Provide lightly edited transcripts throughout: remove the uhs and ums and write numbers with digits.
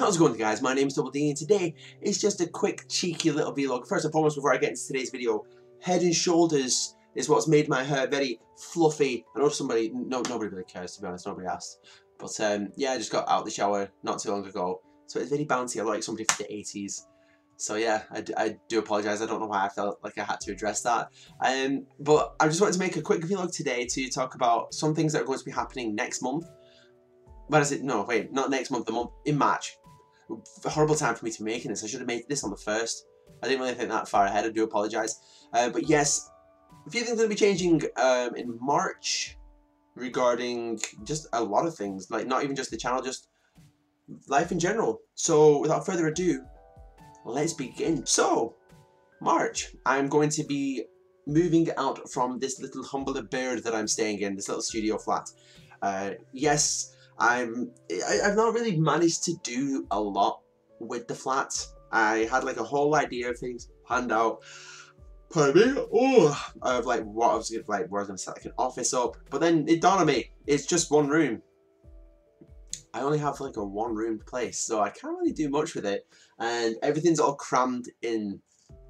How's it going, guys? My name's Double D, and today is just a quick cheeky little vlog. First and foremost, before I get into today's video, Head and Shoulders is what's made my hair very fluffy. I know nobody really cares, to be honest, nobody asked. But yeah, I just got out of the shower not too long ago, so it's very bouncy. I like somebody from the 80s. So yeah, I do apologise. I don't know why I felt like I had to address that. But I just wanted to make a quick vlog today to talk about some things that are going to be happening next month. When is it? No, wait, not next month, the month in March. A horrible time for me to be making this. I should have made this on the 1st. I didn't really think that far ahead. I do apologise. But yes, a few things will be changing in March regarding just a lot of things. Like, not even just the channel, just life in general. So without further ado, let's begin. So, March, I'm going to be moving out from this little humble abode that I'm staying in, this little studio flat. Yes, I've not really managed to do a lot with the flat. I had like a whole idea of things planned out. Pardon me? Oh, of like what I was gonna, like where I was gonna set like an office up, but then it dawned on me it's just one room. I only have like a one-room place, so I can't really do much with it, and everything's all crammed in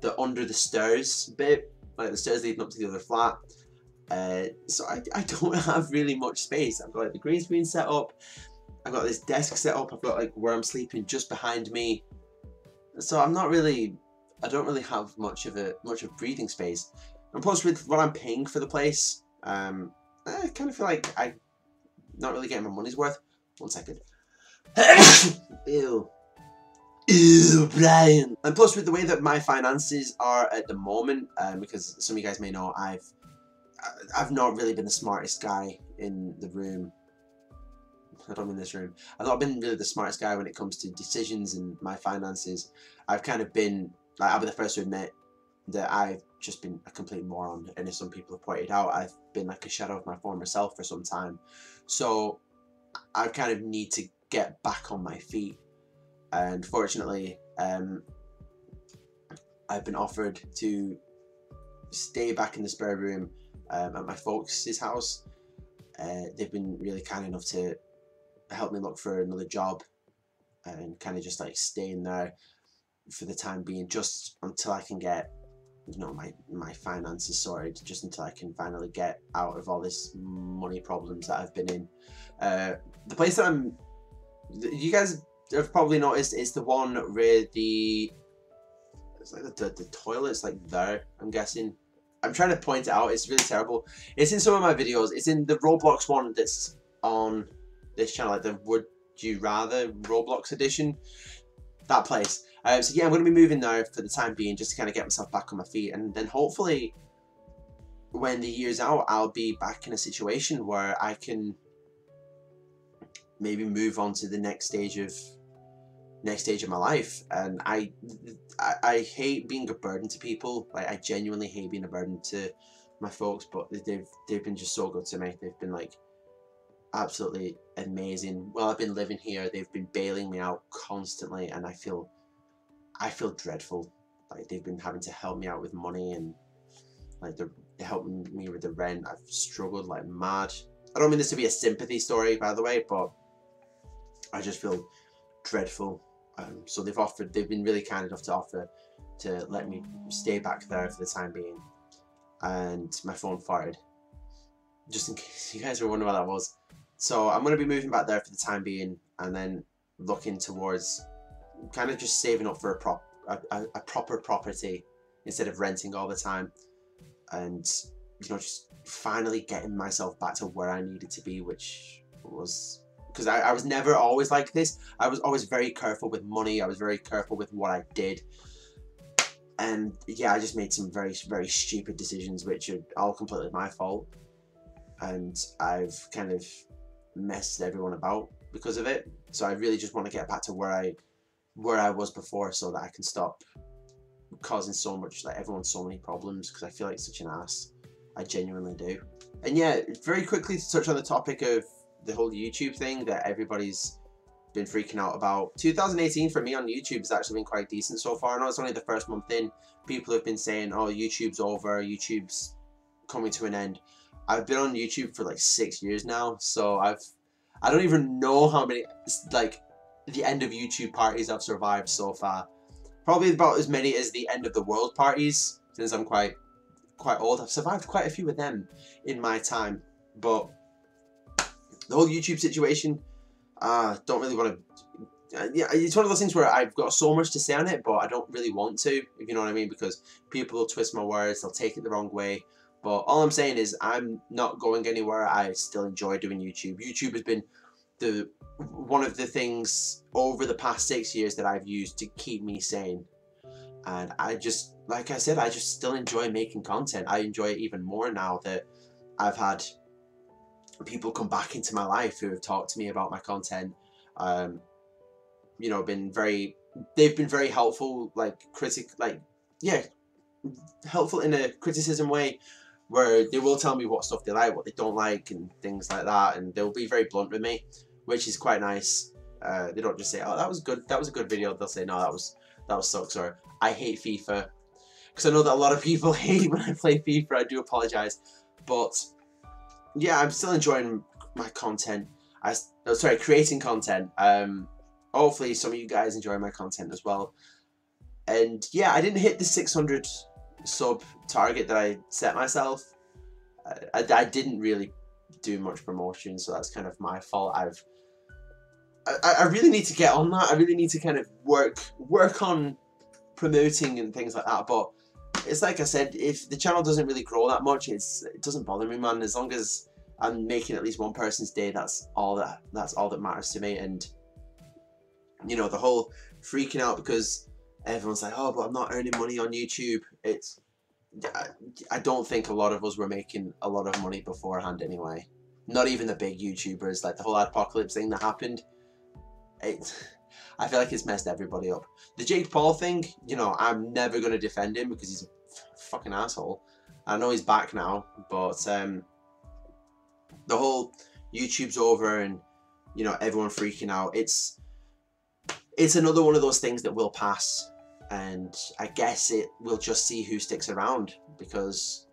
the under the stairs bit, like the stairs leading up to the other flat. So I don't have really much space. I've got like the green screen set up, I've got this desk set up, I've got like where I'm sleeping just behind me. So I don't really have much of breathing space. And plus with what I'm paying for the place, I kind of feel like I'm not really getting my money's worth. 1 second. Ew. Ew, Brian. And plus with the way that my finances are at the moment, because some of you guys may know, I've not really been the smartest guy in the room. I don't mean this room. I've not been really the smartest guy when it comes to decisions and my finances. I've kind of been, like, I'll be the first to admit that I've just been a complete moron. And as some people have pointed out, I've been like a shadow of my former self for some time. So I kind of need to get back on my feet. And fortunately, I've been offered to stay back in the spare room at my folks' house. They've been really kind enough to help me look for another job and kind of just like stay in there for the time being, just until I can get, you know, my finances sorted, just until I can finally get out of all this money problems that I've been in. The place that you guys have probably noticed, is the one where it's like the toilet's like there, I'm guessing. I'm trying to point it out, it's really terrible. It's in some of my videos. It's in the Roblox one that's on this channel, like the Would You Rather Roblox edition. That place. So yeah, I'm going to be moving there for the time being, just to kind of get myself back on my feet. And then hopefully, when the year's out, I'll be back in a situation where I can maybe move on to the next stage of my life. And I hate being a burden to people. Like, I genuinely hate being a burden to my folks, but they've been just so good to me. They've been like absolutely amazing. While I've been living here, they've been bailing me out constantly, and I feel dreadful. Like, they've been having to help me out with money, and like they're helping me with the rent. I've struggled like mad. I don't mean this to be a sympathy story, by the way, but I just feel dreadful. So they've been really kind enough to offer to let me stay back there for the time being. And my phone farted, just in case you guys were wondering what that was. So I'm going to be moving back there for the time being, and then looking towards kind of just saving up for a proper property instead of renting all the time. And, you know, just finally getting myself back to where I needed to be, which was... Because I was never always like this. I was always very careful with money. I was very careful with what I did. And yeah, I just made some very, very stupid decisions, which are all completely my fault. And I've kind of messed everyone about because of it. So I really just want to get back to where I was before, so that I can stop causing so much, like, everyone so many problems, because I feel like such an ass. I genuinely do. And yeah, very quickly to touch on the topic of the whole YouTube thing that everybody's been freaking out about. 2018 for me on YouTube has actually been quite decent so far. I know it's only the first month in. People have been saying, oh, YouTube's over, YouTube's coming to an end. I've been on YouTube for like 6 years now, so I don't even know how many, like, the end of YouTube parties I've survived so far. Probably about as many as the end of the world parties, since I'm quite old. I've survived quite a few of them in my time. But the whole YouTube situation, don't really want to. Yeah, it's one of those things where I've got so much to say on it, but I don't really want to, if you know what I mean, because people will twist my words, they'll take it the wrong way. But all I'm saying is I'm not going anywhere. I still enjoy doing YouTube. YouTube has been one of the things over the past 6 years that I've used to keep me sane. And I just, like I said, I just still enjoy making content. I enjoy it even more now that I've had people come back into my life who have talked to me about my content. You know, they've been very helpful, helpful in a criticism way, where they will tell me what stuff they like, what they don't like, and things like that, and they'll be very blunt with me, which is quite nice. They don't just say, "Oh, that was good. That was a good video." They'll say, "No, that was sucks," or "I hate FIFA," because I know that a lot of people hate when I play FIFA. I do apologize, but yeah, I'm still enjoying my content. Creating content. Hopefully, some of you guys enjoy my content as well. And yeah, I didn't hit the 600 sub target that I set myself. I didn't really do much promotion, so that's kind of my fault. I really need to get on that. I really need to kind of work on promoting and things like that. But it's like I said, if the channel doesn't really grow that much, it doesn't bother me, man. As long as I'm making at least one person's day, that's all that matters to me. And you know, the whole freaking out because everyone's like, "Oh, but I'm not earning money on YouTube." I don't think a lot of us were making a lot of money beforehand anyway. Not even the big YouTubers, like the whole Adpocalypse thing that happened. I feel like it's messed everybody up. The Jake Paul thing, you know, I'm never going to defend him because he's a fucking asshole. I know he's back now, but the whole YouTube's over and, you know, everyone freaking out. It's another one of those things that will pass, and I guess we'll just see who sticks around, because,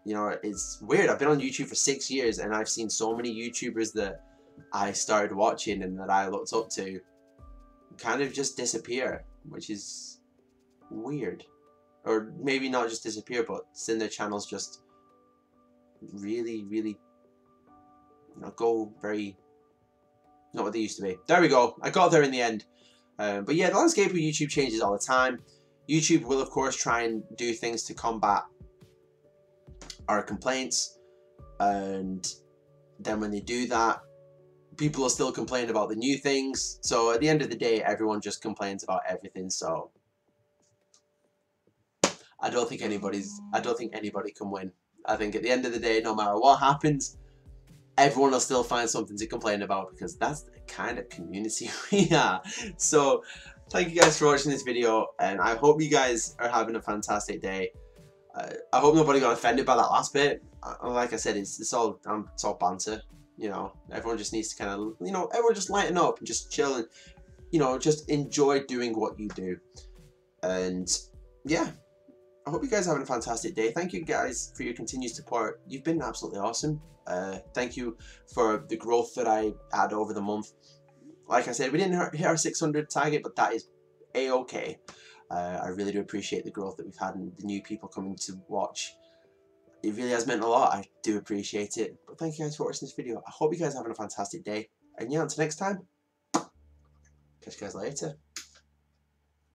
you know, it's weird. I've been on YouTube for 6 years and I've seen so many YouTubers that I started watching and that I looked up to kind of just disappear, which is weird. Or maybe not just disappear, but seeing their channels just really, really, you know, go very, not what they used to be. There we go. I got there in the end. But yeah, the landscape of YouTube changes all the time. YouTube will, of course, try and do things to combat our complaints. And then when they do that, people will still complain about the new things. So at the end of the day, everyone just complains about everything. So I don't think anybody can win. I think at the end of the day, no matter what happens, everyone will still find something to complain about, because that's the kind of community we are. So thank you guys for watching this video, and I hope you guys are having a fantastic day. I hope nobody got offended by that last bit. Like I said, it's all banter. You know, everyone just needs to kind of, you know, everyone just lighten up and just chill and, you know, just enjoy doing what you do. And yeah, I hope you guys are having a fantastic day. Thank you guys for your continued support. You've been absolutely awesome. Thank you for the growth that I had over the month. Like I said, we didn't hit our 600 target, but that is a-okay. I really do appreciate the growth that we've had and the new people coming to watch. It really has meant a lot. I do appreciate it. But thank you guys for watching this video. I hope you guys are having a fantastic day. And yeah, until next time, catch you guys later.